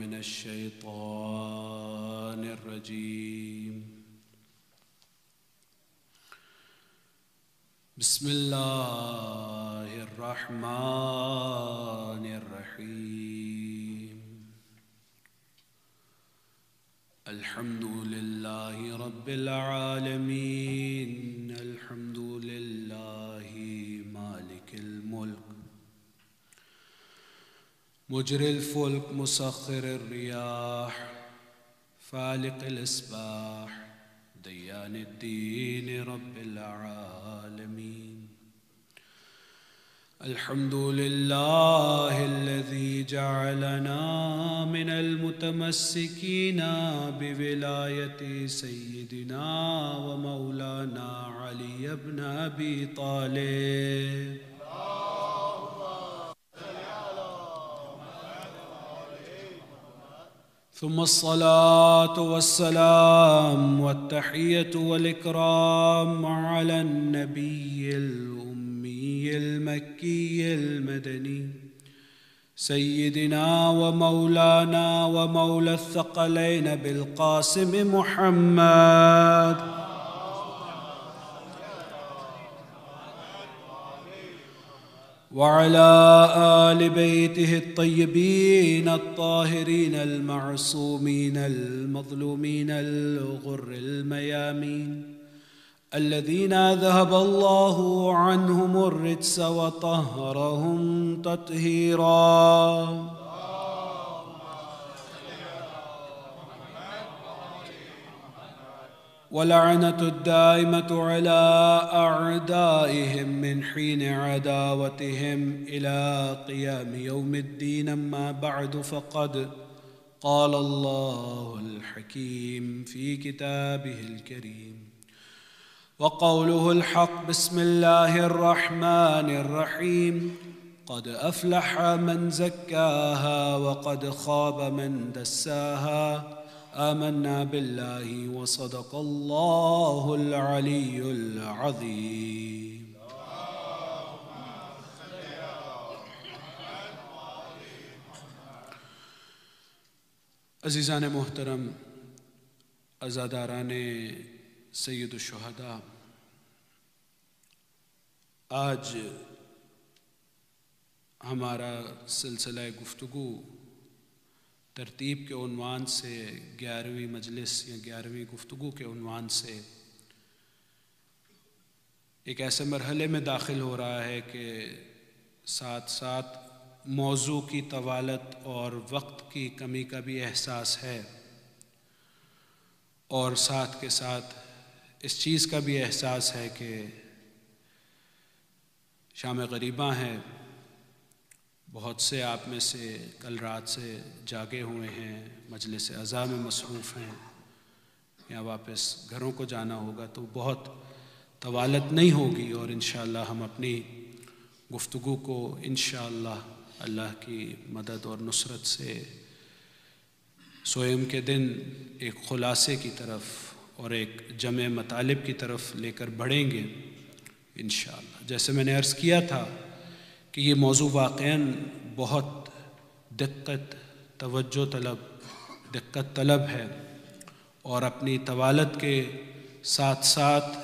من الشيطان الرجيم. بسم الله الرحمن الرحيم. الحمد لله رب العالمين. الحمد لله مالك الملك مجري الفلك مسخر الرياح فالق الإصباح ديان الدين رب العالمين. الحمد لله الذي جعلنا من المتمسكين بولاية سيدنا ومولانا علي بن أبي طالب. ثم الصلاة والسلام والتحية والإكرام على النبي الأمي المكي المدني سيدنا ومولانا ومولى الثقلين بالقاسم محمد وعلى آل بيته الطيبين الطاهرين المعصومين المظلومين الغر الميامين الذين ذهب الله عنهم الرجس وطهرهم تطهيرا. ولعنة الدائمة على أعدائهم من حين عداوتهم إلى قيام يوم الدين. أما بعد، فقد قال الله الحكيم في كتابه الكريم وقوله الحق. بسم الله الرحمن الرحيم. قد أفلح من زكاها وقد خاب من دساها. آمنا بالله وصدق الله العلي العظيم. عزیزان محترم، عزاداران سید الشہداء، آج ہمارا سلسلہ گفتگو ترتیب کے عنوان سے 11ویں مجلس یا 11ویں گفتگو کے عنوان سے ایک ایسے مرحلے میں داخل ہو رہا ہے کہ ساتھ ساتھ موضوع کی طوالت اور وقت کی کمی کا بھی احساس ہے، اور ساتھ کے ساتھ اس چیز کا بھی احساس ہے کہ شام غریباں ہے. بہت سے آپ میں سے کل رات سے جاگے ہوئے ہیں، مجلس عزا میں مصروف ہیں، یا واپس گھروں کو جانا ہوگا، تو بہت طوالت نہیں ہوگی، اور انشاءاللہ ہم اپنی گفتگو کو انشاءاللہ اللہ کی مدد اور نصرت سے سوئم کے دن ایک خلاصے کی طرف اور ایک جمع مطالب کی طرف لے کر بڑھیں گے انشاءاللہ. جیسے میں نے عرض کیا تھا کہ یہ موضوع واقعاً بہت توجہ طلب دقت طلب ہے، اور اپنی طوالت کے ساتھ ساتھ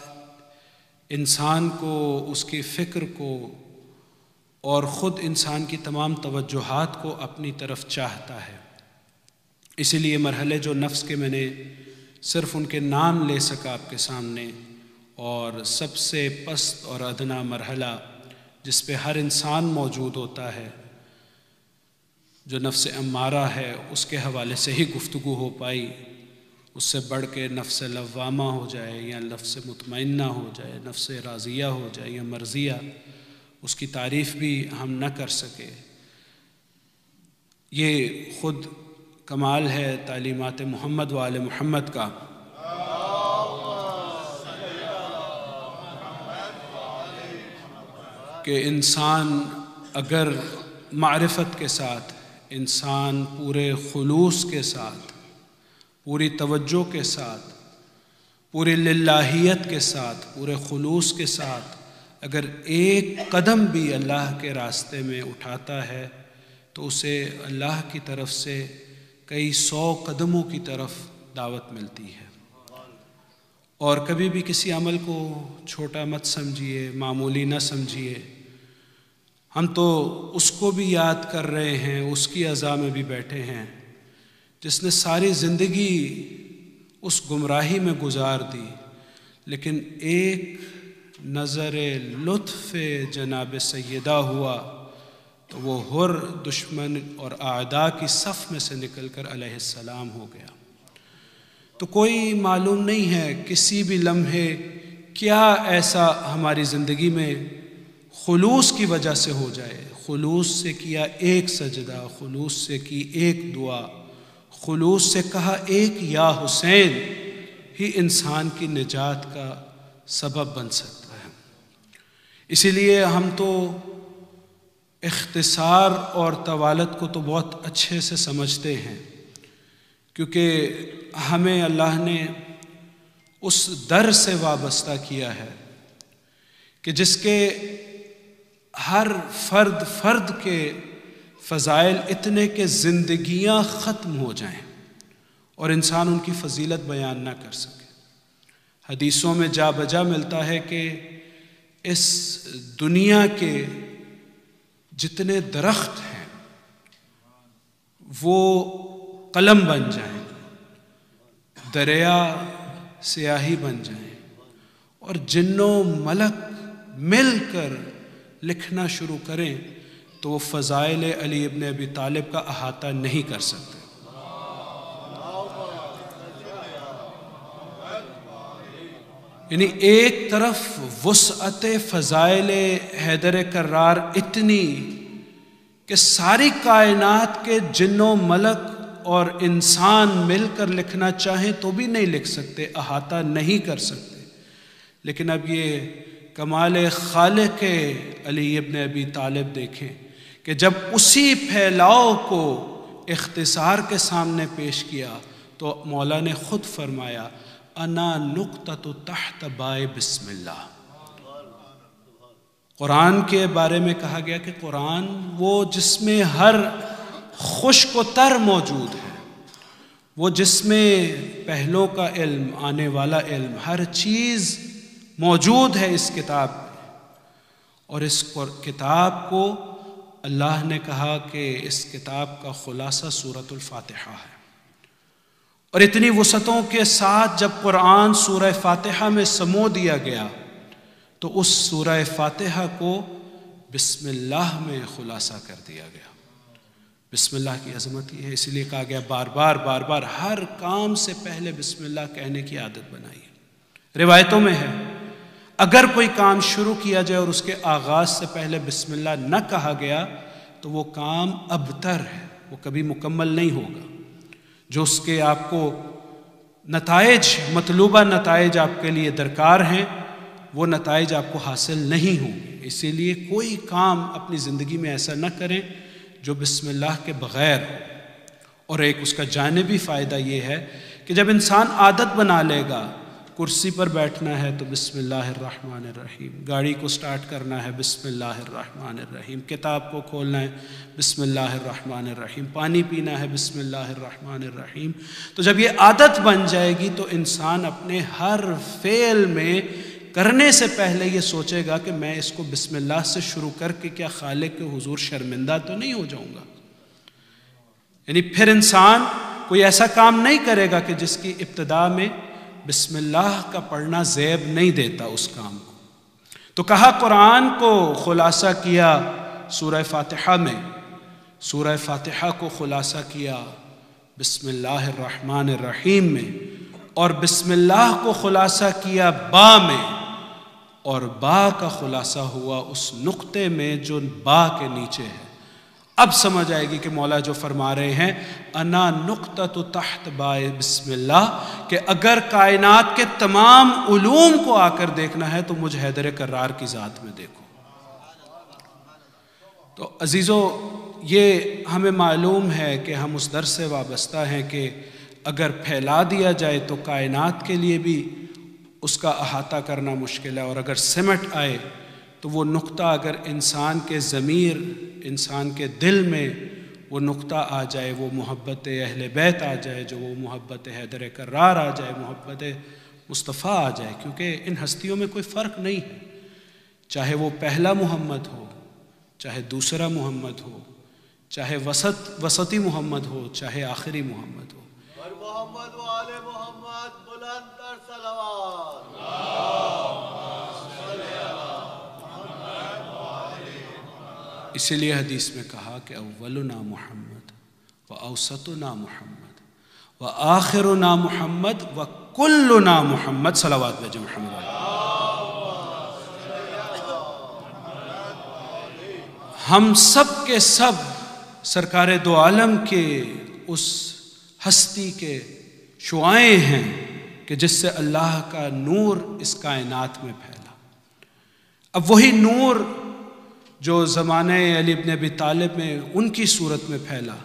انسان کو، اس کی فکر کو اور خود انسان کی تمام توجہات کو اپنی طرف چاہتا ہے. اسی لیے مرحلے جو نفس کے میں نے صرف ان کے نام لے سکا آپ کے سامنے، اور سب سے پست اور ادنا مرحلہ جس پہ ہر انسان موجود ہوتا ہے، جو نفس امارہ ہے، اس کے حوالے سے ہی گفتگو ہو پائی. اس سے بڑھ کے نفس لوامہ ہو جائے یا نفس مطمئنہ ہو جائے، نفس راضیہ ہو جائے یا مرضیہ، اس کی تعریف بھی ہم نہ کر سکے. یہ خود کمال ہے تعلیمات محمد و آل محمد کا. کہ انسان اگر معرفت کے ساتھ، انسان پورے خلوص کے ساتھ، پوری توجہ کے ساتھ، پوری للہیت کے ساتھ، پورے خلوص کے ساتھ اگر ایک قدم بھی اللہ کے راستے میں اٹھاتا ہے، تو اسے اللہ کی طرف سے کئی 100 قدموں کی طرف دعوت ملتی ہے۔ اور کبھی بھی کسی عمل کو چھوٹا مت سمجھیے، معمولی نہ سمجھیے۔ ہم تو اس کو بھی یاد کر رہے ہیں، اس کی اذا میں بھی بیٹھے ہیں جس نے ساری زندگی اس گمراہی میں گزار دی، لیکن ایک نظر لطف جناب سیدہ ہوا تو وہ ہر دشمن اور اعداء کی صف میں سے نکل کر علیہ السلام ہو گیا۔ تو کوئی معلوم نہیں ہے کسی بھی لمحے کیا ایسا ہماری زندگی میں خلوص کی وجہ سے ہو جائے، خلوص سے کیا ایک سجدہ، خلوص سے کی ایک دعا، خلوص سے کہا ایک یا حسین ہی انسان کی نجات کا سبب بن سکتا ہے۔ اسی لیے ہم تو اختصار اور طوالت کو تو بہت اچھے سے سمجھتے ہیں، کیونکہ ہمیں اللہ نے اس در سے وابستہ کیا ہے کہ جس کے ہر فرد کے فضائل اتنے کہ زندگیاں ختم ہو جائیں اور انسان ان کی فضیلت بیان نہ کر سکے۔ حدیثوں میں جا بجا ملتا ہے کہ اس دنیا کے جتنے درخت ہیں وہ قلم بن جائیں، دریا سیاہی بن جائیں، اور جن و ملک مل کر لکھنا شروع کریں تو وہ فضائل علی ابن ابی طالب کا احاطہ نہیں کر سکتے۔ یعنی ایک طرف وسعت فضائل حیدر کرار اتنی کہ ساری کائنات کے جن و ملک اور انسان مل کر لکھنا چاہیں تو بھی نہیں لکھ سکتے، احاطہ نہیں کر سکتے۔ لیکن اب یہ کمال خالق علی ابن ابی طالب دیکھیں کہ جب اسی پھیلاؤ کو اختصار کے سامنے پیش کیا تو مولا نے خود فرمایا انا نقطۃ تحت بائے بسم اللہ۔ قرآن کے بارے میں کہا گیا کہ قرآن وہ جس میں ہر خشک و تر موجود ہے، وہ جس میں پہلوں کا علم، آنے والا علم، ہر چیز موجود ہے اس کتاب میں۔ اور اس کتاب کو اللہ نے کہا کہ اس کتاب کا خلاصہ سورۃ الفاتحہ ہے۔ اور اتنی وسعتوں کے ساتھ جب قرآن سورہ فاتحہ میں سمو دیا گیا تو اس سورہ فاتحہ کو بسم اللہ میں خلاصہ کر دیا گیا۔ بسم اللہ کی عظمت یہ ہے، اس لیے کہا گیا بار بار ہر کام سے پہلے بسم اللہ کہنے کی عادت بنائیے۔ روایتوں میں ہے اگر کوئی کام شروع کیا جائے اور اس کے آغاز سے پہلے بسم اللہ نہ کہا گیا تو وہ کام ابتر ہے، وہ کبھی مکمل نہیں ہوگا۔ جو اس کے آپ کو نتائج، مطلوبہ نتائج آپ کے لیے درکار ہیں، وہ نتائج آپ کو حاصل نہیں ہوں گے۔ اسی لیے کوئی کام اپنی زندگی میں ایسا نہ کریں جو بسم اللہ کے بغیر ہو۔ اور ایک اس کا جانبی فائدہ یہ ہے کہ جب انسان عادت بنا لے گا، کرسی پر بیٹھنا ہے تو بسم اللہ الرحمن الرحیم، گاڑی کو سٹارٹ کرنا ہے بسم اللہ الرحمن الرحیم، کتاب کو کھولنا ہے بسم اللہ الرحمن الرحیم، پانی پینا ہے بسم اللہ الرحمن الرحیم، تو جب یہ عادت بن جائے گی تو انسان اپنے ہر فعل میں کرنے سے پہلے یہ سوچے گا کہ میں اس کو بسم اللہ سے شروع کر کے کیا خالق کے حضور شرمندہ تو نہیں ہو جاؤں گا۔ یعنی پھر انسان کوئی ایسا کام نہیں کرے گا کہ جس کی ابتدا میں بسم اللہ کا پڑھنا زیب نہیں دیتا اس کام کو۔ تو کہا قرآن کو خلاصہ کیا سورہ فاتحہ میں، سورہ فاتحہ کو خلاصہ کیا بسم اللہ الرحمن الرحیم میں، اور بسم اللہ کو خلاصہ کیا با میں، اور با کا خلاصہ ہوا اس نقطے میں جو با کے نیچے ہے۔ اب سمجھ آئے گی کہ مولا جو فرما رہے ہیں انا نقطۃ تحت بائے بسم اللہ، کہ اگر کائنات کے تمام علوم کو آ کر دیکھنا ہے تو مجھ حیدر کرار کی ذات میں دیکھو۔ تو عزیزو، یہ ہمیں معلوم ہے کہ ہم اس در سے وابستہ ہیں کہ اگر پھیلا دیا جائے تو کائنات کے لیے بھی اس کا احاطہ کرنا مشکل ہے، اور اگر سمٹ آئے تو وہ نقطہ اگر انسان کے ضمیر، انسان کے دل میں وہ نقطہ آ جائے، وہ محبت اہل بیت آ جائے، جو وہ محبت حیدر کرار آ جائے، محبت مصطفیٰ آ جائے، کیونکہ ان ہستیوں میں کوئی فرق نہیں ہے، چاہے وہ پہلا محمد ہو، چاہے دوسرا محمد ہو، چاہے وسطی محمد ہو، چاہے آخری محمد ہو۔ اور محمد و آل محمد بلند تر صلوات۔ اسی لیے حدیث میں کہا کہ اولنا محمد و اوسطنا محمد و آخرنا محمد و کلنا محمد، صلوات بھیجیں محمد علیہ۔ ہم سب کے سب سرکار دو عالم کے اس ہستی کے شعاعیں ہیں کہ جس سے اللہ کا نور اس کائنات میں پھیلا۔ اب وہی نور جو زمانے علی بن ابی طالب میں ان کی صورت میں پھیلا،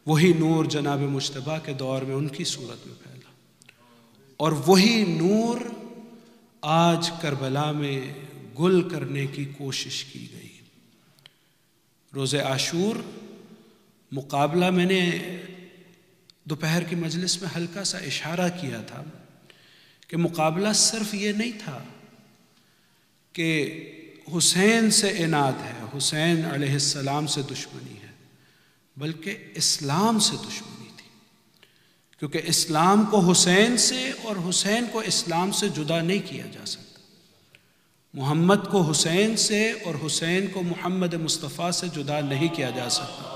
وہی نور جناب مجتبیٰ کے دور میں ان کی صورت میں پھیلا، اور وہی نور آج کربلا میں گل کرنے کی کوشش کی گئی۔ روز عاشور مقابلہ میں نے دوپہر کی مجلس میں ہلکا سا اشارہ کیا تھا کہ مقابلہ صرف یہ نہیں تھا کہ حسین سے عناد ہے، حسین علیہ السلام سے دشمنی ہے، بلکہ اسلام سے دشمنی تھی، کیونکہ اسلام کو حسین سے اور حسین کو اسلام سے جدا نہیں کیا جا سکتا، محمد کو حسین سے اور حسین کو محمد مصطفیٰ سے جدا نہیں کیا جا سکتا۔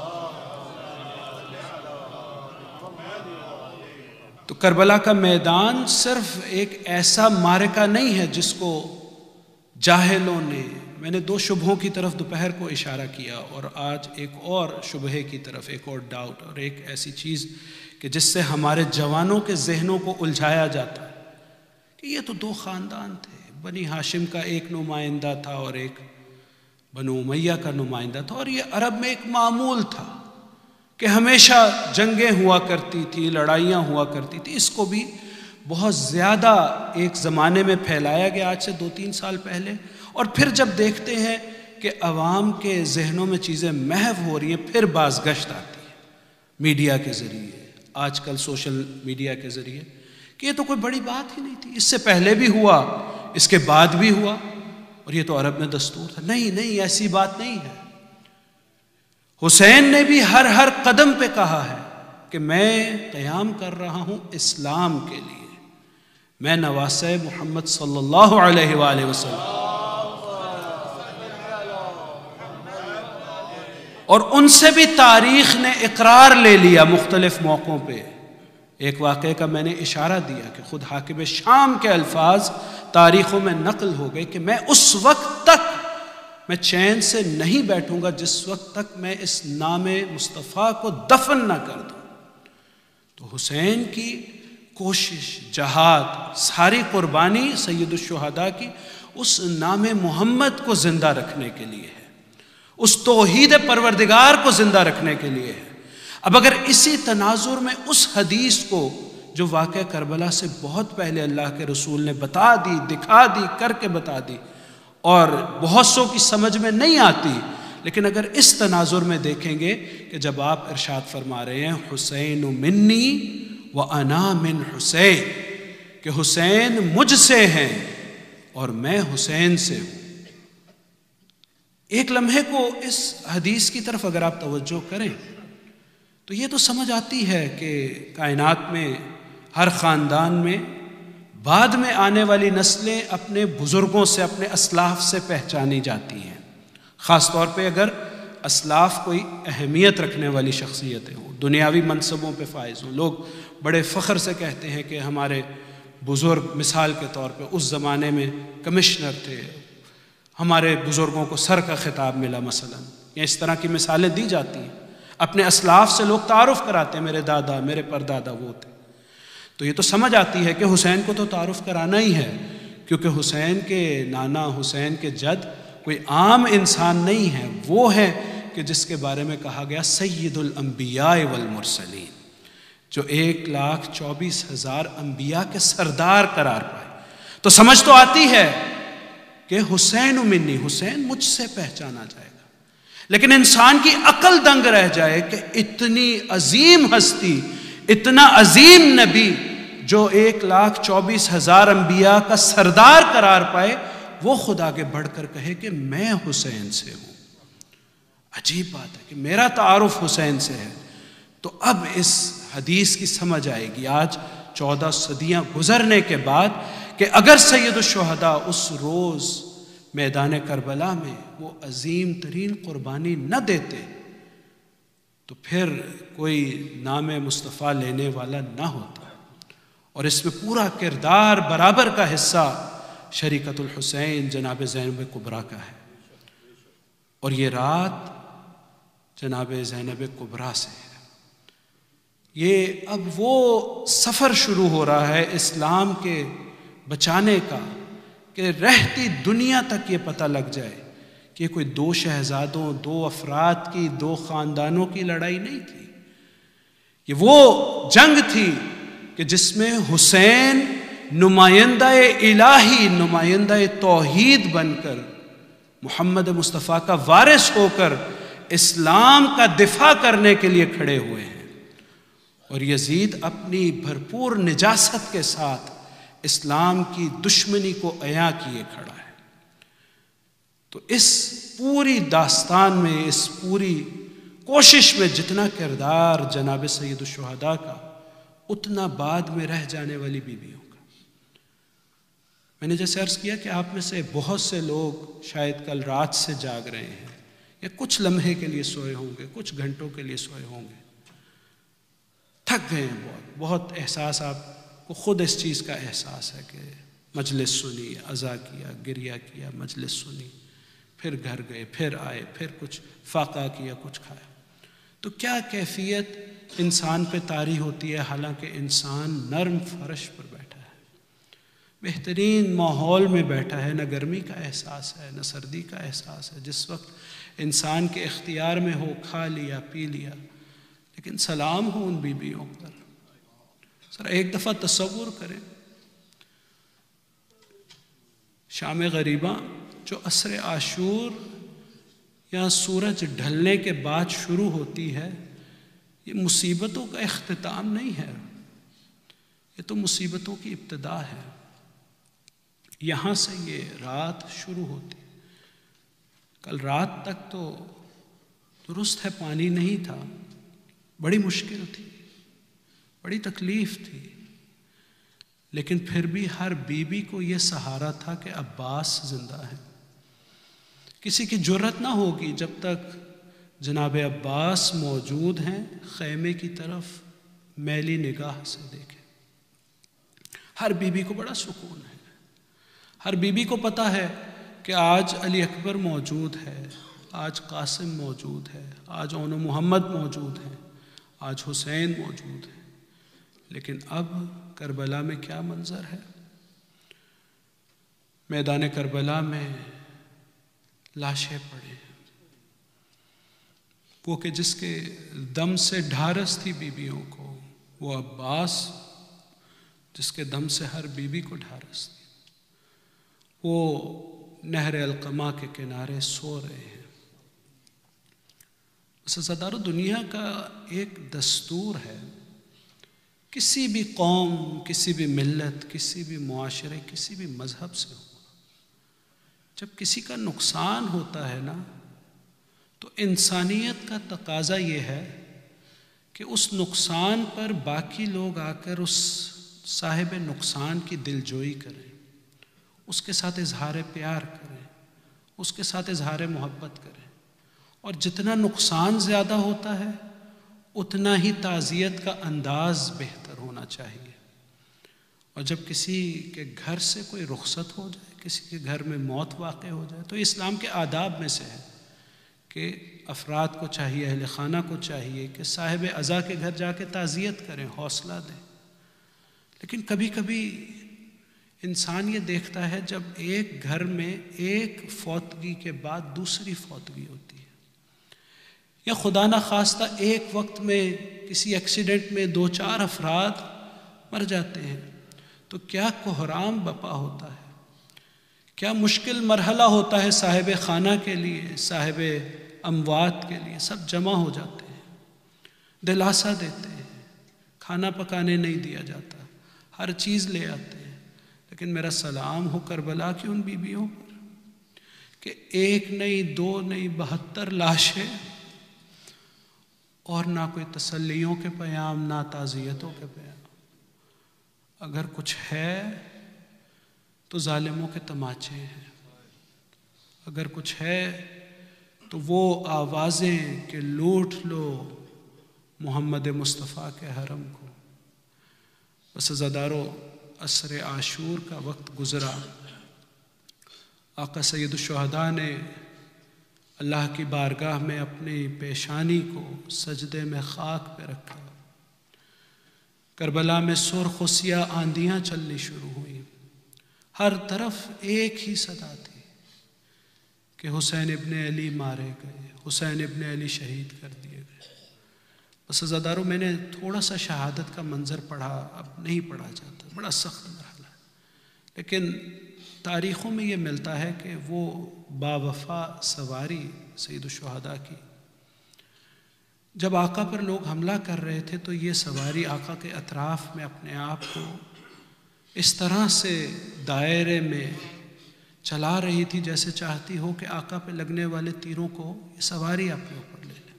تو کربلا کا میدان صرف ایک ایسا معرکہ نہیں ہے جس کو جاہلوں نے، میں نے دو شبہوں کی طرف دوپہر کو اشارہ کیا، اور آج ایک اور شبہے کی طرف، ایک اور ڈاؤٹ، اور ایک ایسی چیز کہ جس سے ہمارے جوانوں کے ذہنوں کو الجھایا جاتا ہے کہ یہ تو دو خاندان تھے، بنی ہاشم کا ایک نمائندہ تھا اور ایک بنو امیہ کا نمائندہ تھا، اور یہ عرب میں ایک معمول تھا کہ ہمیشہ جنگیں ہوا کرتی تھی، لڑائیاں ہوا کرتی تھی۔ اس کو بھی بہت زیادہ ایک زمانے میں پھیلایا گیا آج سے 2-3 سال پہلے، اور پھر جب دیکھتے ہیں کہ عوام کے ذہنوں میں چیزیں محو ہو رہی ہیں، پھر بازگشت آتی ہے میڈیا کے ذریعے، آج کل سوشل میڈیا کے ذریعے، کہ یہ تو کوئی بڑی بات ہی نہیں تھی، اس سے پہلے بھی ہوا، اس کے بعد بھی ہوا، اور یہ تو عرب میں دستور تھا۔ نہیں نہیں، ایسی بات نہیں ہے۔ حسین نے بھی ہر قدم پہ کہا ہے کہ میں قیام کر رہا ہوں اسلام کے لیے، میں نواسہ محمد صلی اللہ علیہ وآلہ وسلم، اور ان سے بھی تاریخ نے اقرار لے لیا مختلف موقعوں پہ۔ ایک واقعے کا میں نے اشارہ دیا کہ خود حاکم شام کے الفاظ تاریخوں میں نقل ہو گئے کہ میں اس وقت تک میں چین سے نہیں بیٹھوں گا جس وقت تک میں اس نام مصطفیٰ کو دفن نہ کر دوں۔ تو حسین کی کوشش، جہاد، ساری قربانی سید الشہداء کی اس نام محمد کو زندہ رکھنے کے لیے ہے، اس توحید پروردگار کو زندہ رکھنے کے لیے ہے۔ اب اگر اسی تناظر میں اس حدیث کو جو واقعہ کربلا سے بہت پہلے اللہ کے رسول نے بتا دی، دکھا دی، کر کے بتا دی، اور بہت سو کی سمجھ میں نہیں آتی، لیکن اگر اس تناظر میں دیکھیں گے کہ جب آپ ارشاد فرما رہے ہیں حسین منی و انا من حسین، کہ حسین مجھ سے ہیں اور میں حسین سے ہوں، ایک لمحے کو اس حدیث کی طرف اگر آپ توجہ کریں تو یہ تو سمجھ آتی ہے کہ کائنات میں ہر خاندان میں بعد میں آنے والی نسلیں اپنے بزرگوں سے، اپنے اسلاف سے پہچانی جاتی ہیں، خاص طور پہ اگر اسلاف کوئی اہمیت رکھنے والی شخصیتیں ہوں، دنیاوی منصبوں پہ فائز ہوں۔ لوگ بڑے فخر سے کہتے ہیں کہ ہمارے بزرگ مثال کے طور پہ اس زمانے میں کمشنر تھے، ہمارے بزرگوں کو سر کا خطاب ملا مثلا، یا اس طرح کی مثالیں دی جاتی ہیں، اپنے اسلاف سے لوگ تعارف کراتے ہیں، میرے دادا، میرے پردادا وہ تھے۔ تو یہ تو سمجھ آتی ہے کہ حسین کو تو تعارف کرانا ہی ہے، کیونکہ حسین کے نانا، حسین کے جد کوئی عام انسان نہیں ہے، وہ ہے کہ جس کے بارے میں کہا گیا سید الانبیاء والمرسلین، جو 1,24,000 انبیاء کے سردار قرار پائے۔ تو سمجھ تو آتی ہے کہ حسین منی، حسین مجھ سے پہچانا جائے گا۔ لیکن انسان کی عقل دنگ رہ جائے کہ اتنی عظیم ہستی، اتنا عظیم نبی جو 1,24,000 انبیاء کا سردار قرار پائے، وہ خود آگے بڑھ کر کہے کہ میں حسین سے ہوں۔ عجیب بات ہے کہ میرا تعارف حسین سے ہے۔ تو اب اس حدیث کی سمجھ آئے گی آج 14 صدیاں گزرنے کے بعد کہ اگر سید الشہداء اس روز میدان کربلا میں وہ عظیم ترین قربانی نہ دیتے تو پھر کوئی نام مصطفیٰ لینے والا نہ ہوتا، اور اس میں پورا کردار برابر کا حصہ شریکت الحسین جناب زینب کبریٰ کا ہے، اور یہ رات جناب زینب کبریٰ سے ہے۔ یہ اب وہ سفر شروع ہو رہا ہے اسلام کے بچانے کا کہ رہتی دنیا تک یہ پتہ لگ جائے کہ کوئی 2 شہزادوں، 2 افراد کی، 2 خاندانوں کی لڑائی نہیں تھی۔ یہ وہ جنگ تھی کہ جس میں حسین نمائندہ الہی، نمائندہ توحید بن کر، محمد مصطفیٰ کا وارث ہو کر اسلام کا دفاع کرنے کے لیے کھڑے ہوئے ہیں، اور یزید اپنی بھرپور نجاست کے ساتھ اسلام کی دشمنی کو عیاں کیے کھڑا ہے۔ تو اس پوری داستان میں، اس پوری کوشش میں جتنا کردار جناب سید الشہداء کا، اتنا بعد میں رہ جانے والی بیویوں کا۔ میں نے جیسے عرض کیا کہ آپ میں سے بہت سے لوگ شاید کل رات سے جاگ رہے ہیں، یا کچھ لمحے کے لیے سوئے ہوں گے، کچھ گھنٹوں کے لیے سوئے ہوں گے، تھک گئے ہیں بہت احساس، آپ کو خود اس چیز کا احساس ہے کہ مجلس سنی، عزا کیا، گریہ کیا، مجلس سنی، پھر گھر گئے، پھر آئے، پھر کچھ فاقہ کیا، کچھ کھایا۔ تو کیا کیفیت انسان پہ طاری ہوتی ہے، حالانکہ انسان نرم فرش پر بیٹھا ہے، بہترین ماحول میں بیٹھا ہے، نہ گرمی کا احساس ہے، نہ سردی کا احساس ہے۔ جس وقت انسان کے اختیار میں ہو، کھا لیا، پی لیا، لیکن سلام ہو ان بیویوں پر۔ ذرا ایک دفعہ تصور کریں، شام غریباں جو عصر عاشور یا سورج ڈھلنے کے بعد شروع ہوتی ہے، یہ مصیبتوں کا اختتام نہیں ہے، یہ تو مصیبتوں کی ابتدا ہے۔ یہاں سے یہ رات شروع ہوتی ہے۔ کل رات تک تو درست ہے پانی نہیں تھا، بڑی مشکل تھی، بڑی تکلیف تھی، لیکن پھر بھی ہر بیوی کو یہ سہارا تھا کہ عباس زندہ ہے۔ کسی کی جرت نہ ہوگی جب تک جناب عباس موجود ہیں خیمے کی طرف میلی نگاہ سے دیکھیں۔ ہر بیوی کو بڑا سکون ہے، ہر بیوی کو پتہ ہے کہ آج علی اکبر موجود ہے، آج قاسم موجود ہے، آج اون محمد موجود ہے، آج حسین موجود ہے۔ لیکن اب کربلا میں کیا منظر ہے؟ میدان کربلا میں لاشیں پڑے ہیں۔ وہ کہ جس کے دم سے ڈھارس تھی بیویوں کو، وہ عباس جس کے دم سے ہر بیوی کو ڈھارس تھی، وہ نہر القمہ کے کنارے سو رہے ہیں۔ عزادارو، دنیا کا ایک دستور ہے، کسی بھی قوم، کسی بھی ملت، کسی بھی معاشرے، کسی بھی مذہب سے ہو، جب کسی کا نقصان ہوتا ہے نا، تو انسانیت کا تقاضا یہ ہے کہ اس نقصان پر باقی لوگ آ کر اس صاحب نقصان کی دلجوئی کریں، اس کے ساتھ اظہار پیار کریں، اس کے ساتھ اظہار محبت کریں، اور جتنا نقصان زیادہ ہوتا ہے اتنا ہی تعزیت کا انداز بہتر ہونا چاہیے۔ اور جب کسی کے گھر سے کوئی رخصت ہو جائے، کسی کے گھر میں موت واقع ہو جائے، تو اسلام کے آداب میں سے ہے کہ افراد کو چاہیے، اہل خانہ کو چاہیے کہ صاحب عزا کے گھر جا کے تعزیت کریں، حوصلہ دیں۔ لیکن کبھی کبھی انسان یہ دیکھتا ہے جب ایک گھر میں ایک فوتگی کے بعد دوسری فوتگی ہوتی ہے، یا خدا نخواستہ ایک وقت میں کسی ایکسیڈنٹ میں 2-4 افراد مر جاتے ہیں، تو کیا کوہرام بپا ہوتا ہے، کیا مشکل مرحلہ ہوتا ہے صاحب خانہ کے لیے، صاحب اموات کے لیے سب جمع ہو جاتے ہیں، دلاسا دیتے ہیں، کھانا پکانے نہیں دیا جاتا، ہر چیز لے آتے ہیں، لیکن میرا سلام ہو کربلا کی ان بیویوں پر کہ ایک نہیں، دو نہیں، 72 لاشیں، اور نہ کوئی تسلیوں کے پیام، نہ تعزیتوں کے پیام۔ اگر کچھ ہے تو ظالموں کے تماچے ہیں، اگر کچھ ہے تو وہ آوازیں کہ لوٹ لو محمد مصطفیٰ کے حرم کو۔ بس عزادارو، عصر عاشور کا وقت گزرا، آقا سید الشہداء نے اللہ کی بارگاہ میں اپنی پیشانی کو سجدے میں خاک پہ رکھا، کربلا میں سرخ و سیاہ آندیاں چلنی شروع ہوئیں، ہر طرف ایک ہی صدا تھی کہ حسین ابن علی مارے گئے، حسین ابن علی شہید کر دیے گئے۔ بس عزادارو، میں نے تھوڑا سا شہادت کا منظر پڑھا، اب نہیں پڑھا جاتا، بڑا سخت مرحلہ ہے، لیکن تاریخوں میں یہ ملتا ہے کہ وہ باوفا سواری سید الشہداء کی، جب آقا پر لوگ حملہ کر رہے تھے تو یہ سواری آقا کے اطراف میں اپنے آپ کو اس طرح سے دائرے میں چلا رہی تھی جیسے چاہتی ہو کہ آقا پہ لگنے والے تیروں کو یہ سواری اپنے اوپر لے لے،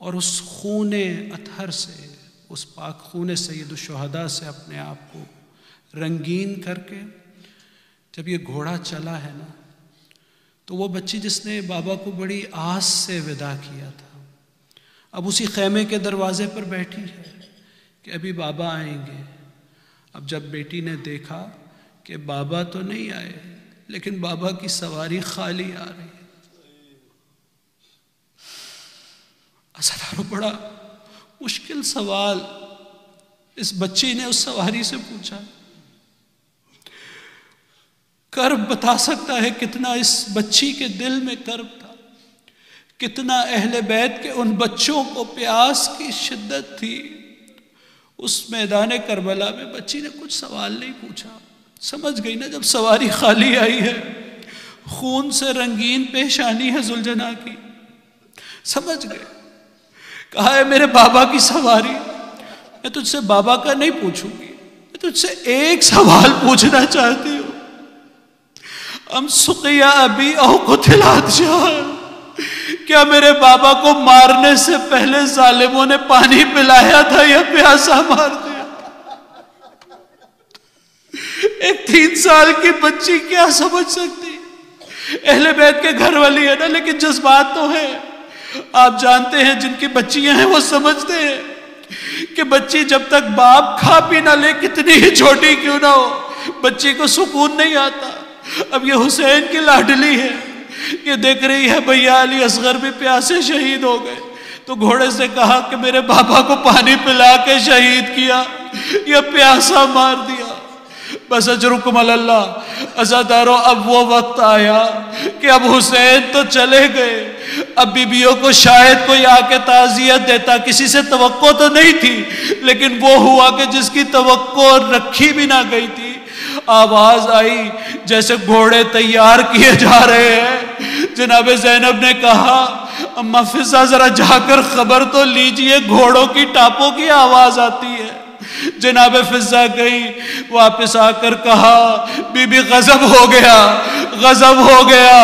اور اس خون اطہر سے، اس پاک خون سید الشہداء سے اپنے آپ کو رنگین کر کے جب یہ گھوڑا چلا ہے نا، تو وہ بچی جس نے بابا کو بڑی آس سے وداع کیا تھا، اب اسی خیمے کے دروازے پر بیٹھی ہے کہ ابھی بابا آئیں گے۔ اب جب بیٹی نے دیکھا کہ بابا تو نہیں آئے لیکن بابا کی سواری خالی آ رہی ہے، عزادارو بڑا مشکل سوال اس بچی نے اس سواری سے پوچھا۔ کرب بتا سکتا ہے کتنا اس بچی کے دل میں کرب تھا، کتنا اہل بیت کے ان بچوں کو پیاس کی شدت تھی۔ اس میدان کربلا میں بچی نے کچھ سوال نہیں پوچھا، سمجھ گئی نا جب سواری خالی آئی ہے، خون سے رنگین پیشانی ہے ذوالجناح کی، سمجھ گئے، کہا ہے میرے بابا کی سواری، میں تجھ سے بابا کا نہیں پوچھوں گی، میں تجھ سے ایک سوال پوچھنا چاہتی ہوں، ام سقیا ابی او قتلت جان، کیا میرے بابا کو مارنے سے پہلے ظالموں نے پانی پلایا تھا یا پیاسا مار دیا؟ ایک 3 سال کی بچی کیا سمجھ سکتی؟ اہل بیت کے گھر والی ہے نا، لیکن جذبات تو ہے۔ آپ جانتے ہیں جن کی بچیاں ہیں وہ سمجھتے ہیں کہ بچی جب تک باپ کھا پی نہ لے، کتنی ہی چھوٹی کیوں نہ ہو، بچی کو سکون نہیں آتا۔ اب یہ حسین کی لاڈلی ہے، یہ دیکھ رہی ہے بھیا علی اصغر بھی پیاسے شہید ہو گئے، تو گھوڑے سے کہا کہ میرے بابا کو پانی پلا کے شہید کیا یا پیاسا مار دیا۔ بس اجرکم اللہ، عزادارو، اب وہ وقت آیا کہ اب حسین تو چلے گئے، اب بیویوں کو شاید کوئی آ کے تعزیت دیتا، کسی سے توقع تو نہیں تھی، لیکن وہ ہوا کہ جس کی توقع رکھی بھی نہ گئی تھی۔ آواز آئی جیسے گھوڑے تیار کیے جا رہے ہیں۔ جناب زینب نے کہا اماں فضا ذرا جا کر خبر تو لیجئے، گھوڑوں کی ٹاپوں کی آواز آتی ہے۔ جناب فضا گئی، واپس آ کر کہا بی بی غضب ہو گیا، غضب ہو گیا،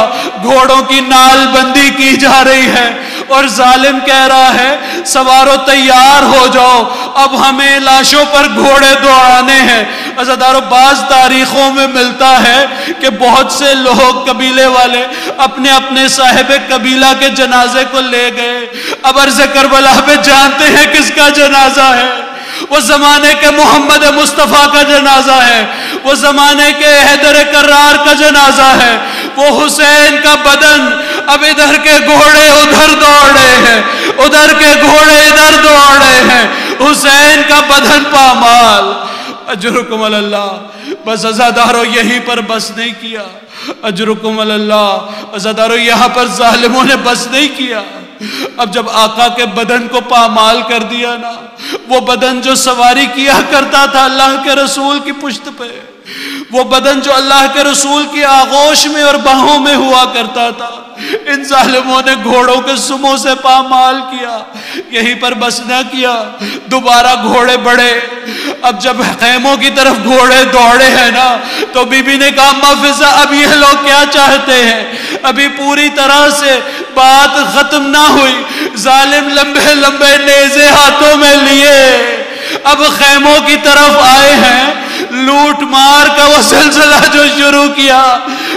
گھوڑوں کی نال بندی کی جا رہی ہے اور ظالم کہہ رہا ہے سوارو تیار ہو جاؤ، اب ہمیں لاشوں پر گھوڑے دوڑانے ہیں۔ عزادارو، بعض تاریخوں میں ملتا ہے کہ بہت سے لوگ قبیلے والے اپنے اپنے صاحب قبیلہ کے جنازے کو لے گئے۔ اب عرض کربلا پہ جانتے ہیں کس کا جنازہ ہے؟ وہ زمانے کے محمد مصطفیٰ کا جنازہ ہے، وہ زمانے کے حیدر کرار کا جنازہ ہے، وہ حسین کا بدن۔ اب ادھر کے گھوڑے ادھر دوڑ رہے ہیں، ادھر کے گھوڑے ادھر دوڑ رہے ہیں، حسین کا بدن پامال۔ اجرکم اللہ۔ بس عزادارو یہیں پر بس نہیں کیا، اجرکم اللہ، عزادارو یہاں پر ظالموں نے بس نہیں کیا۔ اب جب آقا کے بدن کو پامال کر دیا نا، وہ بدن جو سواری کیا کرتا تھا اللہ کے رسول کی پشت پہ، وہ بدن جو اللہ کے رسول کی آغوش میں اور باہوں میں ہوا کرتا تھا، ان ظالموں نے گھوڑوں کے سموں سے پامال کیا، یہیں پر بس نہ کیا، دوبارہ گھوڑے بڑھے۔ اب جب خیموں کی طرف گھوڑے دوڑے ہیں نا تو بی بی نے کہا اما فضا اب یہ لوگ کیا چاہتے ہیں؟ ابھی پوری طرح سے بات ختم نہ ہوئی، ظالم لمبے لمبے نیزے ہاتھوں میں لیے اب خیموں کی طرف آئے ہیں۔ لوٹ مار کا وہ سلسلہ جو شروع کیا،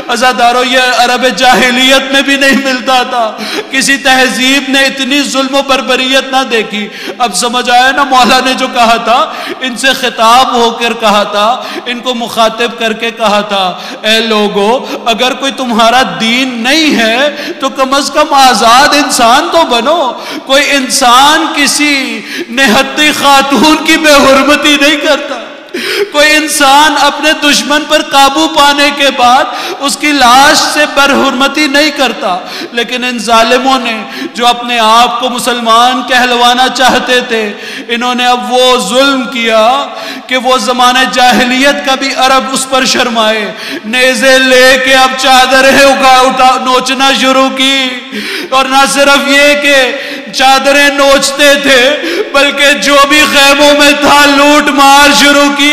عزادارو یہ عرب جاہلیت میں بھی نہیں ملتا تھا، کسی تہذیب نے اتنی ظلم و بربریت نہ دیکھی۔ اب سمجھ آیا نا مولا نے جو کہا تھا، ان سے خطاب ہو کر کہا تھا، ان کو مخاطب کر کے کہا تھا، اے لوگو اگر کوئی تمہارا دین نہیں ہے تو کم از کم آزاد انسان تو بنو۔ کوئی انسان کسی نہتی خاتون کی بے حرمتی نہیں کرتا، کوئی انسان اپنے دشمن پر قابو پانے کے بعد اس کی لاش سے برحرمتی نہیں کرتا۔ لیکن ان ظالموں نے جو اپنے آپ کو مسلمان کہلوانا چاہتے تھے، انہوں نے اب وہ ظلم کیا کہ وہ زمانہ جاہلیت کا بھی عرب اس پر شرمائے، نیزے لے کے اب چادریں نوچنا شروع کی، اور نہ صرف یہ کہ چادریں نوچتے تھے بلکہ جو بھی خیموں میں تھا لوٹ مار شروع کی۔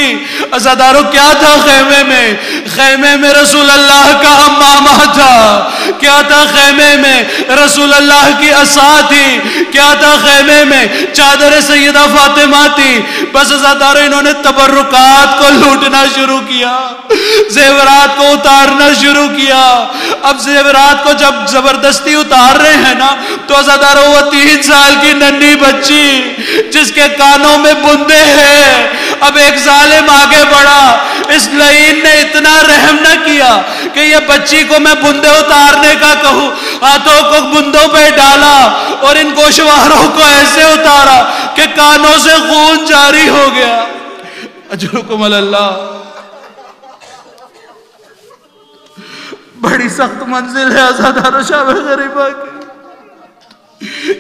عزادارو کیا تھا خیمے میں؟ خیمے میں رسول اللہ کا امامہ تھا، کیا تھا خیمے میں؟ رسول اللہ کی عصا تھی، کیا تھا خیمے میں؟ چادر سیدہ فاطمہ تھی۔ بس عزادارو انہوں نے تبرکات کو لوٹنا شروع کیا، زیورات کو اتارنا شروع کیا۔ اب زیورات کو جب زبردستی اتار رہے ہیں نا تو عزادارو وہ 3 سال کی ننھی بچی جس کے کانوں میں بندے ہیں، اب ایک ظالم آگے بڑھا، اس لعین نے اتنا رحم نہ کیا کہ یہ بچی کو میں بندے اتارنے کا کہوں، ہاتھوں کو بندوں پہ ڈالا اور ان گوشواروں کو ایسے اتارا کہ کانوں سے خون جاری ہو گیا۔ اجرکم اللہ، بڑی سخت منزل ہے عزادارو شام غریبہ کی۔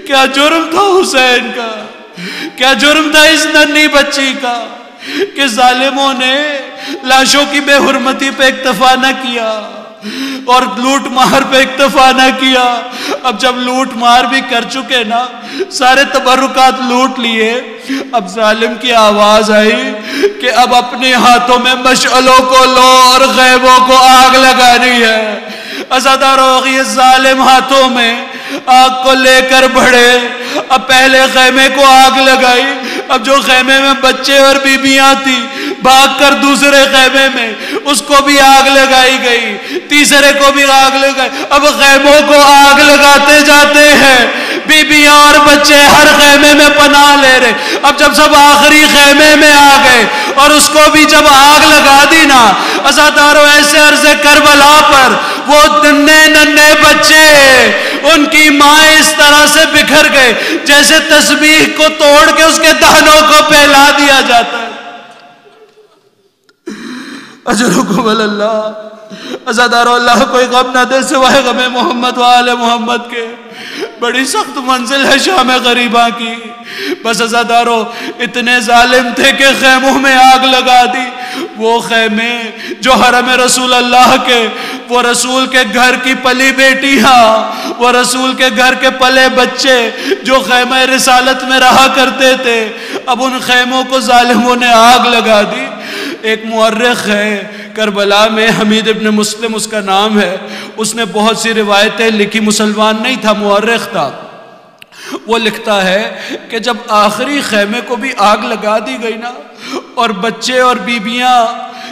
کیا جرم تھا حسین کا، کیا جرم تھا اس ننھی بچی کا کہ ظالموں نے لاشوں کی بے حرمتی پہ اکتفا نہ کیا اور لوٹ مار پہ اکتفا نہ کیا۔ اب جب لوٹ مار بھی کر چکے نا، سارے تبرکات لوٹ لیے، اب ظالم کی آواز آئی کہ اب اپنے ہاتھوں میں مشعلوں کو لو اور غیبوں کو آگ لگانی ہے۔ عزادارو یہ ظالم ہاتھوں میں آگ کو لے کر بڑھے، اب پہلے خیمے کو آگ لگائی، اب جو خیمے میں بچے اور بیبیاں تھی بھاگ کر دوسرے خیمے میں اس کو بھی آگ لگائی گئی، تیسرے کو بھی آگ لگائی۔ اب خیموں کو آگ لگاتے جاتے ہیں، بیبیاں اور بچے ہر خیمے میں پناہ لے رہے۔ اب جب سب آخری خیمے میں آ گئے اور اس کو بھی جب آگ لگا دی نا، عزادارو ایسے عرض کربلا پر وہ ننھے بچے، ان کی ماں اس طرح سے بکھر گئے جیسے تسبیح کو توڑ کے اس کے دہنوں کو پھیلا دیا جاتا ہے۔ اجرکم اللہ، عزادارو اللہ کوئی غم نہ دے سوائے غم محمد و آل محمد کے۔ بڑی سخت منزل ہے شام غریبہ کی۔ بس عزادارو اتنے ظالم تھے کہ خیموں میں آگ لگا دی۔ وہ خیمے جو حرم رسول اللہ کے، وہ رسول کے گھر کی پلی بیٹیاں، وہ رسول کے گھر کے پلے بچے جو خیمہ رسالت میں رہا کرتے تھے، اب ان خیموں کو ظالموں نے آگ لگا دی۔ ایک مورخ ہے کربلا میں، حمید ابن مسلم اس کا نام ہے، اس نے بہت سی روایتیں لکھی، مسلمان نہیں تھا، مورخ تھا۔ وہ لکھتا ہے کہ جب آخری خیمے کو بھی آگ لگا دی گئی نا اور بچے اور بیبیاں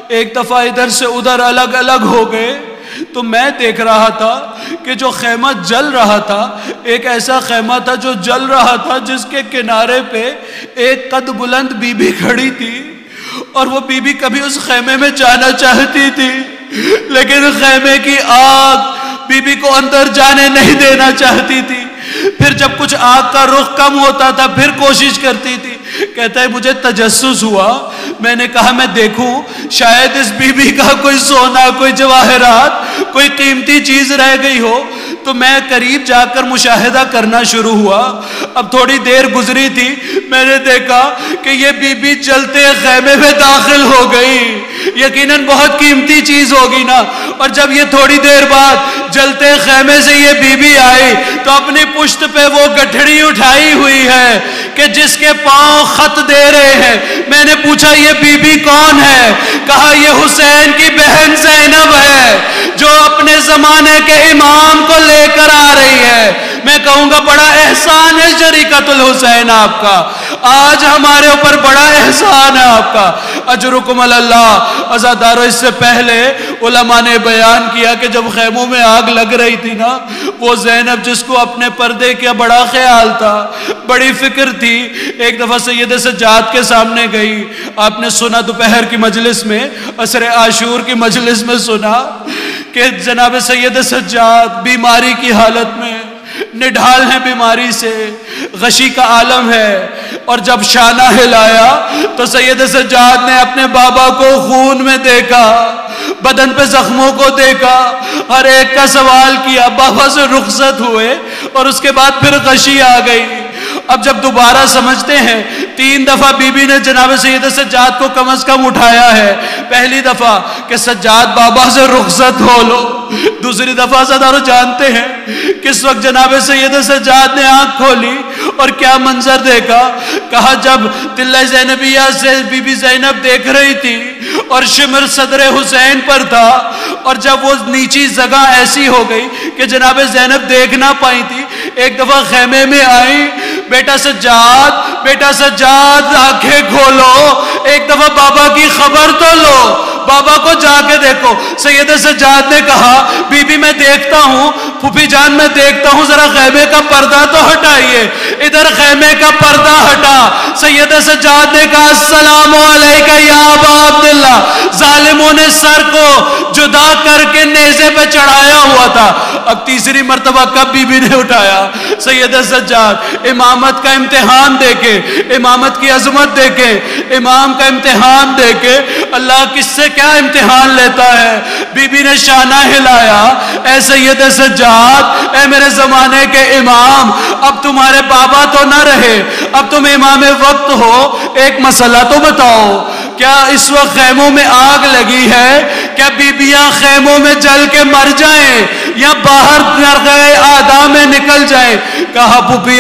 ایک دفعہ ادھر سے ادھر الگ الگ ہو گئے، تو میں دیکھ رہا تھا کہ جو خیمہ جل رہا تھا، ایک ایسا خیمہ تھا جو جل رہا تھا جس کے کنارے پہ ایک قد بلند بی بی کھڑی تھی، اور وہ بی بی کبھی اس خیمے میں جانا چاہتی تھی لیکن خیمے کی آگ بی بی کو اندر جانے نہیں دینا چاہتی تھی۔ پھر جب کچھ آگ کا رخ کم ہوتا تھا پھر کوشش کرتی تھی۔ کہتا ہے مجھے تجسس ہوا، میں نے کہا میں دیکھوں شاید اس بی بی کا کوئی سونا، کوئی جواہرات، کوئی قیمتی چیز رہ گئی ہو، تو میں قریب جا کر مشاہدہ کرنا شروع ہوا۔ اب تھوڑی دیر گزری تھی، میں نے دیکھا کہ یہ بی بی جلتے خیمے میں داخل ہو گئی، یقیناً بہت قیمتی چیز ہوگی نا، اور جب یہ تھوڑی دیر بعد جلتے خیمے سے یہ بی بی آئی تو اپنی پشت پہ وہ گٹھڑی اٹھائی ہوئی ہے کہ جس کے پاؤں خط دے رہے ہیں۔ میں نے پوچھا یہ بی بی کون ہے؟ کہا یہ حسین کی بہن زینب ہے جو اپنے زمانے کے امام کو لے کر آ رہی ہے۔ میں کہوں گا بڑا احسان ہے شریکت الحسین آپ کا، آج ہمارے اوپر بڑا احسان ہے آپ کا، اجرکم اللہ۔ عزادارو، اس سے پہلے علماء نے بیان کیا کہ جب خیموں میں آگ لگ رہی تھی نا، وہ زینب جس کو اپنے پردے کا بڑا خیال تھا، بڑی فکر تھی، ایک دفعہ سید سجاد کے سامنے گئی۔ آپ نے سنا دوپہر کی مجلس میں، عصر عاشور کی مجلس میں سنا کہ جناب سید سجاد بیماری کی حالت میں نڈھال ہیں، بیماری سے غشی کا عالم ہے، اور جب شانہ ہلایا تو سید سجاد نے اپنے بابا کو خون میں دیکھا، بدن پہ زخموں کو دیکھا، ہر ایک کا سوال کیا، بابا سے رخصت ہوئے اور اس کے بعد پھر غشی آ گئی۔ اب جب دوبارہ سمجھتے ہیں، 3 دفعہ بی بی نے جناب سید سجاد کو کم از کم اٹھایا ہے۔ پہلی دفعہ کہ سجاد بابا سے رخصت ہو لو، دوسری دفعہ صدارو جانتے ہیں کس وقت جناب سید سجاد نے آنکھ کھولی اور کیا منظر دیکھا؟ کہا جب تلہ زینبیہ سے بی بی زینب دیکھ رہی تھی اور شمر صدر حسین پر تھا، اور جب وہ نیچی جگہ ایسی ہو گئی کہ جناب زینب دیکھ نہ پائی تھی، ایک دفعہ خیمے میں آئی، بیٹا سجاد، بیٹا سجاد آنکھیں کھولو، ایک دفعہ بابا کی خبر تو لو، بابا کو جا کے دیکھو۔ سید سجاد نے کہا بی بی میں دیکھتا ہوں، پھوپھی جان میں دیکھتا ہوں، ذرا خیمے کا پردہ تو ہٹائیے۔ ادھر خیمے کا پردہ ہٹا، سید سجاد نے کہا السلام علیکہ یا ابا عبداللہ۔ ظالموں نے سر کو جدا کر کے نیزے پہ چڑھایا ہوا تھا، اب تیسری مرتبہ کب بی بی نے اٹھایا؟ سید سجاد امامت کا امتحان دے کے، امامت کی عظمت دے کے، امام کا امتحان دے کے اللہ کس سے کیا امتحان لیتا ہے۔ بی بی نے شانہ ہلایا، اے سید سجاد، اے میرے زمانے کے امام، اب تمہارے بابا تو نہ رہے، اب تم امام وقت ہو، ایک مسئلہ تو بتاؤ، کیا اس وقت خیموں میں آگ لگی ہے؟ کیا بیبیاں خیموں میں جل کے مر جائیں یا باہر گئے آدھا میں نکل جائیں؟ کہا پھوپھی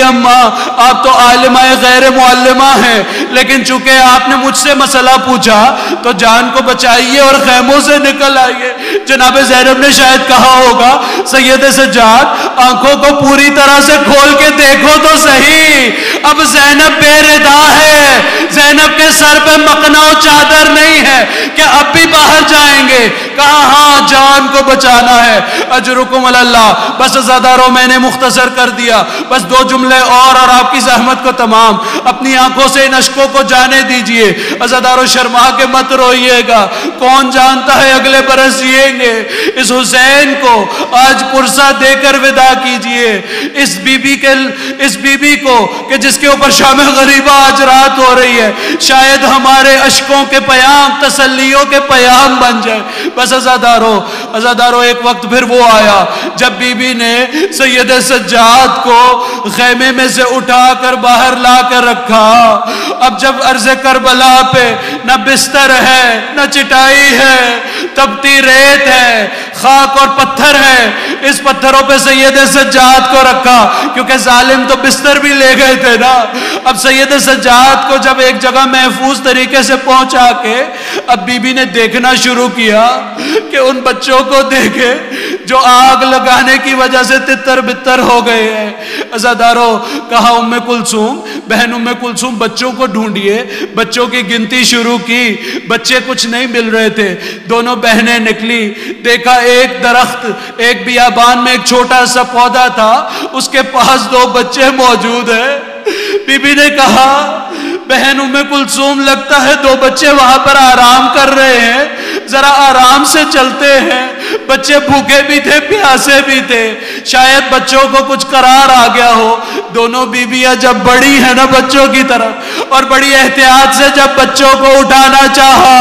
اماں آپ تو عالمہ غیر معلمہ ہیں، لیکن چونکہ آپ نے مجھ سے مسئلہ پوچھا تو جان کو بچائیے اور خیموں سے نکل آئیے۔ جناب زینب نے شاید کہا ہوگا سید سجاد آنکھوں کو پوری طرح سے کھول کے دیکھو تو صحیح، اب زینب بے ردا ہے، زینب کے سر پہ مقنا و چادر نہیں ہے، کہ اب بھی باہر جائیں گے؟ کہا ہاں جان کو بچانا ہے۔ اجرکم اللہ۔ بس عزادارو میں نے مختصر کر دیا، بس 2 جملے اور آپ کی زحمت کو تمام، اپنی آنکھوں سے ان اشکوں کو جانے دیجئے۔ عزادارو شرما کے مت روئیے گا، کون جانتا ہے اگلے برس جیئیں گے۔ اس حسین کو آج پرسہ دے کر ودا کیجئے، اس بی بی کو کہ جس کے اوپر شام غریبہ آج رات ہو رہی ہے، شاید ہمارے اشکوں کے پیام تسلیوں کے پیام بن جائے۔ بس عزادارو ایک وقت پھر وہ آیا جب بی بی نے سید سجاد کو خیمے میں سے اٹھا کر باہر لا کر رکھا۔ اب جب عرض کربلا پہ نہ بستر ہے نہ چٹائی ہے، تپتی ریت ہے، خاک اور پتھر ہے، اس پتھروں پہ سید سجاد کو رکھا، کیونکہ ظالم تو بستر بھی لے گئے تھے نا۔ اب سید سجاد کو جب ایک جگہ محفوظ طریقے سے پہنچا کے اب بی بی نے دیکھنا شروع کیا کہ ان بچوں کو دیکھے جو آگ لگانے کی وجہ سے تتر بتر ہو گئے ہیں۔ عزادارو کہا ام کلثوم، بہن ام کلثوم بچوں کو ڈھونڈیے، بچوں کی گنتی شروع کی، بچے کچھ نہیں مل رہے تھے، دونوں بہنیں نکلی، دیکھا ایک درخت، ایک بیابان میں ایک چھوٹا سا پودا تھا، اس کے پاس 2 بچے موجود ہیں۔ بی بی نے کہا بہن ام کلثوم لگتا ہے 2 بچے وہاں پر آرام کر رہے ہیں، ذرا آرام سے چلتے ہیں، بچے بھوکے بھی تھے پیاسے بھی تھے، شاید بچوں کو کچھ قرار آ گیا ہو۔ دونوں بیویاں جب بڑی ہیں نا بچوں کی طرف، اور بڑی احتیاط سے جب بچوں کو اٹھانا چاہا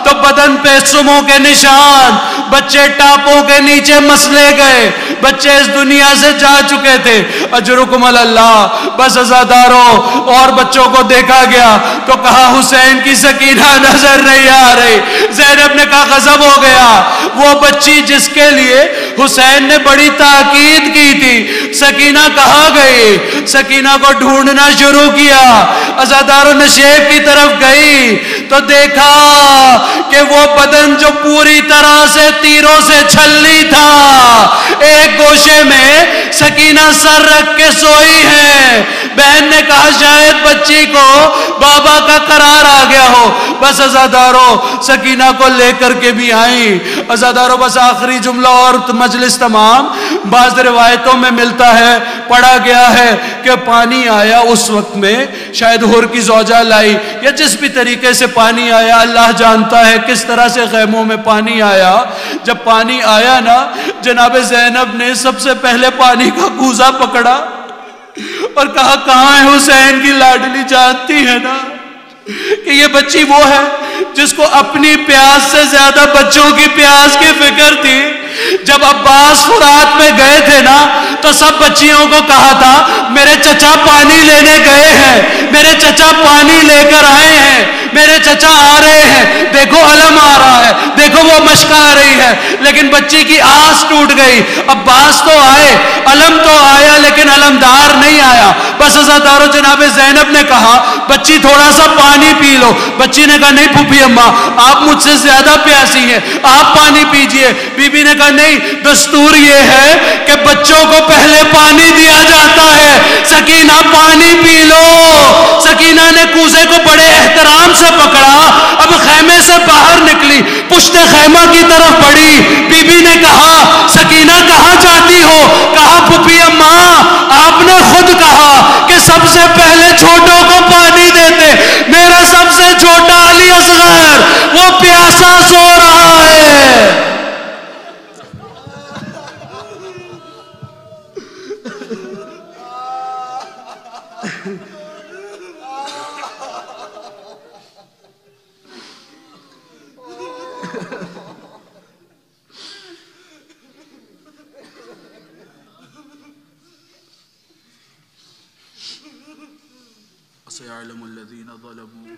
تو بدن پہ سموں کے نشان، بچے ٹاپوں کے نیچے مسلے گئے، بچے اس دنیا سے جا چکے تھے۔ اجرکم اللہ، بس عزاداروں اور بچوں کو دیکھا گیا تو کہا حسین کی سکینہ نظر نہیں آ رہی۔ زینب نے کہا غضب ہو گیا، وہ بچی جس کے لیے حسین نے بڑی تاکید کی تھی سکینہ کہاں گئی؟ سکینہ کو ڈھونڈنا شروع کیا، عزاداروں نشیب کی طرف گئی تو دیکھا کہ وہ بدن جو پوری طرح سے تیروں سے چھلی تھا، ایک گوشے میں سکینہ سر رکھ کے سوئی ہے۔ بہن نے کہا شاید بچی کو بابا کا قرار آ گیا ہو۔ بس عزاداروں سکینہ کو لے کر کے بھی آئیں۔ عزاداروں بس آخری جملہ اور مجلس تمام۔ بعض روایتوں میں ملتا ہے، پڑھا گیا ہے کہ پانی آیا اس وقت میں، شاید حر کی زوجہ لائی یا جس بھی طریقے سے پانی آیا، اللہ جانتا ہے کس طرح سے خیموں میں پانی آیا۔ جب پانی آیا نا، جناب زینب نے سب سے پہلے پانی کا کوزہ پکڑا اور کہا کہاں ہے حسین کی لاڈلی؟ جانتی ہے نا کہ یہ بچی وہ ہے جس کو اپنی پیاس سے زیادہ بچوں کی پیاس کی فکر تھی۔ جب عباس فرات میں گئے تھے نا تو سب بچیوں کو کہا تھا میرے چچا پانی لینے گئے ہیں، میرے چچا پانی لے کر آئے ہیں، میرے چچا آ رہے ہیں، دیکھو علم آ رہا ہے، دیکھو وہ مشک آ رہی ہے۔ لیکن بچی کی آس ٹوٹ گئی۔ عباس تو آئے، علم تو آیا، لیکن علمدار نہیں آیا۔ بس عزادارو جناب زینب نے کہا بچی تھوڑا سا پانی پی لو۔ بچی نے کہا نہیں پھوپھی اماں، آپ مجھ سے زیادہ پیاسی ہیں، آپ پانی پیجئے۔ بی بی نے کہا نہیں، دستور یہ ہے کہ بچوں کو پہلے پانی دیا جاتا ہے، سکینہ پانی پی لو۔ سکینہ نے کوزے کو بڑے احترام سے پکڑا، اب خیمے سے باہر نکلی، پشت خیمہ کی طرف بڑھی۔ بی بی نے کہا سکینہ کہاں جاتی ہو؟ کہا پھوپھی اماں آپ نے خود کہا کہ سب سے پہلے چھوٹوں کو پانی دیتے، میرا سب سے چھوٹا علی اصغر وہ پیاسا سو رہا ہے۔ سيعلم الذين ظلموا